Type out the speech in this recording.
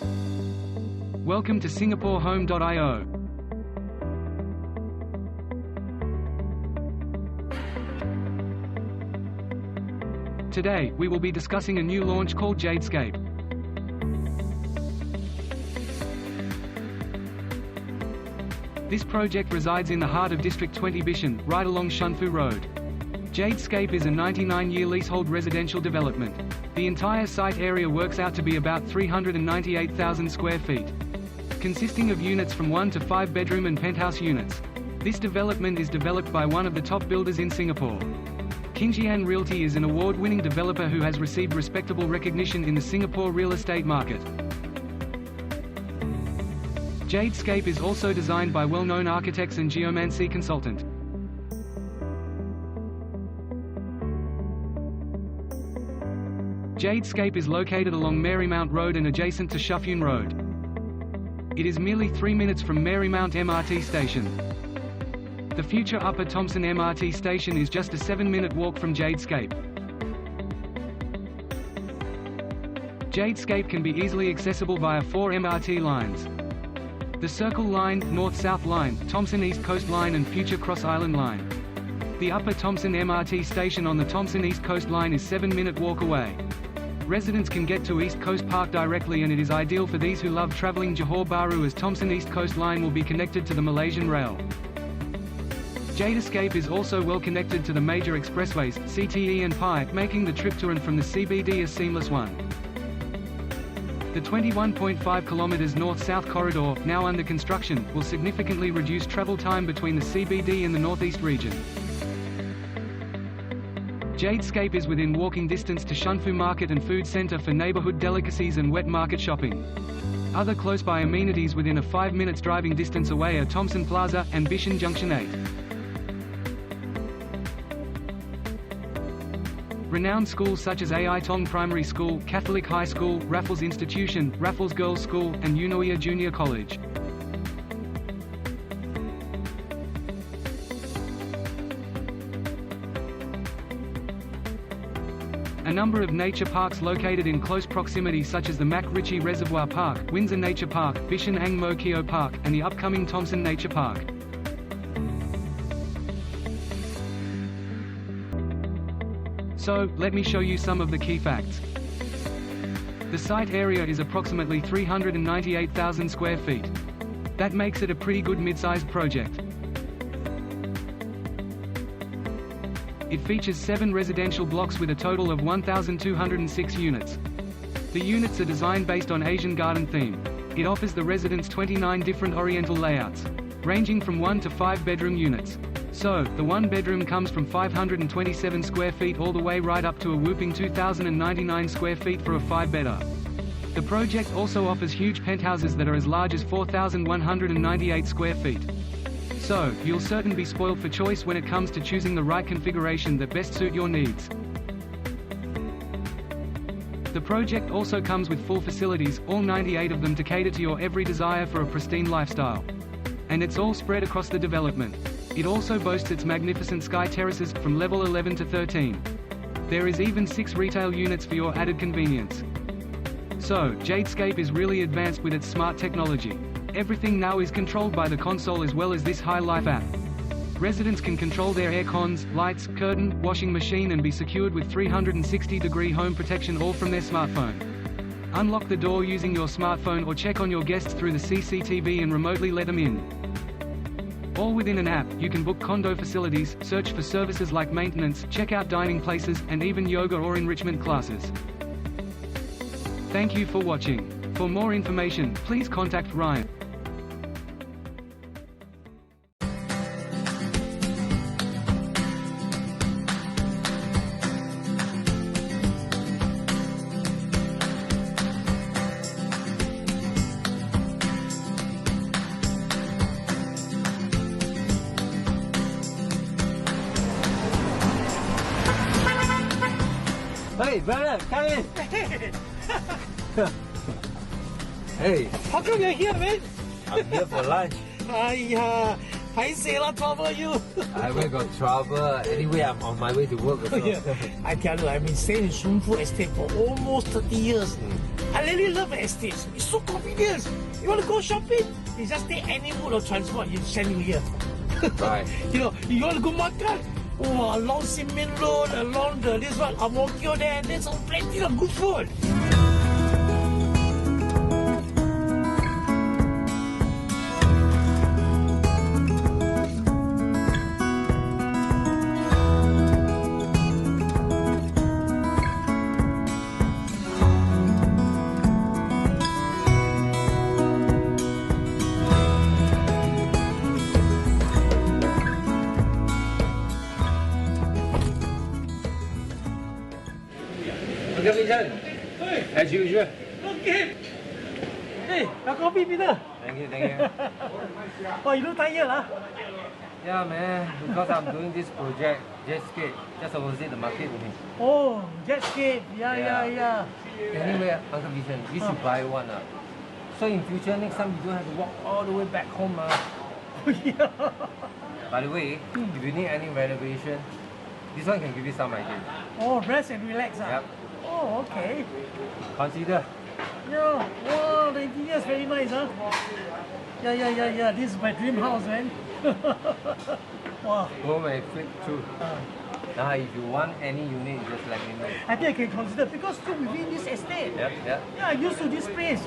Welcome to SingaporeHome.io. Today, we will be discussing a new launch called JadeScape. This project resides in the heart of District 20 Bishan, right along Shunfu Road. JadeScape is a 99-year leasehold residential development. The entire site area works out to be about 398,000 square feet, consisting of units from 1 to 5 bedroom and penthouse units. This development is developed by one of the top builders in Singapore. QingJian Realty is an award-winning developer who has received respectable recognition in the Singapore real estate market. JadeScape is also designed by well-known architects and geomancy consultant. JadeScape is located along Marymount Road and adjacent to Shunfu Road. It is merely 3 minutes from Marymount MRT Station. The future Upper Thomson MRT Station is just a 7-minute walk from JadeScape. JadeScape can be easily accessible via 4 MRT lines: the Circel Line, North-South Line, Thomson East Coast Line and future Cross Island Line. The Upper Thomson MRT Station on the Thomson East Coast Line is 7-minute walk away. Residents can get to East Coast Park directly, and it is ideal for these who love travelling Johor Bahru, as Thomson East Coast Line will be connected to the Malaysian Rail. JadeScape is also well connected to the major expressways, CTE and PI, making the trip to and from the CBD a seamless one. The 21.5 km north-south corridor, now under construction, will significantly reduce travel time between the CBD and the northeast region. JadeScape is within walking distance to Shunfu Market and Food Centre for neighbourhood delicacies and wet market shopping. Other close-by amenities within a 5 minutes driving distance away are Thomson Plaza and Bishan Junction 8. Renowned schools such as AI Tong Primary School, Catholic High School, Raffles Institution, Raffles Girls School, and Eunoia Junior College. A number of nature parks located in close proximity, such as the Mac Ritchie Reservoir Park, Windsor Nature Park, Bishan Ang Mo Kio Park, and the upcoming Thomson Nature Park. So, let me show you some of the key facts. The site area is approximately 398,000 square feet. That makes it a pretty good mid-sized project. It features 7 residential blocks with a total of 1,206 units. The units are designed based on Asian garden theme. It offers the residents 29 different oriental layouts, ranging from 1 to 5 bedroom units. So, the 1 bedroom comes from 527 square feet all the way right up to a whooping 2,099 square feet for a 5-bedder. The project also offers huge penthouses that are as large as 4,198 square feet. So, you'll certainly be spoiled for choice when it comes to choosing the right configuration that best suit your needs. The project also comes with full facilities, all 98 of them to cater to your every desire for a pristine lifestyle. And it's all spread across the development. It also boasts its magnificent sky terraces, from level 11 to 13. There is even 6 retail units for your added convenience. So, JadeScape is really advanced with its smart technology. Everything now is controlled by the console as well as this High Life app. Residents can control their air cons, lights, curtain, washing machine and be secured with 360-degree home protection, all from their smartphone. Unlock the door using your smartphone or check on your guests through the CCTV and remotely let them in. All within an app. You can book condo facilities, search for services like maintenance, check out dining places, and even yoga or enrichment classes. Thank you for watching. For more information, please contact Ryan. Hey, brother, come in. Hey. How come you're here, man? I'm here for lunch. I say lah, trouble you. I haven't got trouble. Anyway, I'm on my way to work. Yeah. I tell you, I've been staying in Shunfu Estate for almost 30 years. I really love the estate. It's so convenient. You want to go shopping? You just take any mode of transport, you send you here. Right. You know, you want to go makan? Oh, along Simin Road, along this one, Ang Mo Kio there, there's plenty of good food. QingJian, as usual. Okay. Hey, got coffee, Peter? Thank you. Oh, you look tired, huh? Yeah, man, because I'm doing this project, JadeScape, just opposite the market with me. Oh, JadeScape. Yeah. Anyway, Uncle Vincent, you should buy one. So in future, next time you don't have to walk all the way back home. Yeah. By the way, if you need any renovation, this one can give you some ideas. Oh, rest and relax, huh? Yep. Oh, okay. Consider. Yeah. Wow, the interior is very nice, huh? Yeah. This is my dream house, man. Wow. Go and flip through. Now, if you want any unit, just let me know. I think I can consider because still within this estate. Yep. Yeah, I'm used to this place.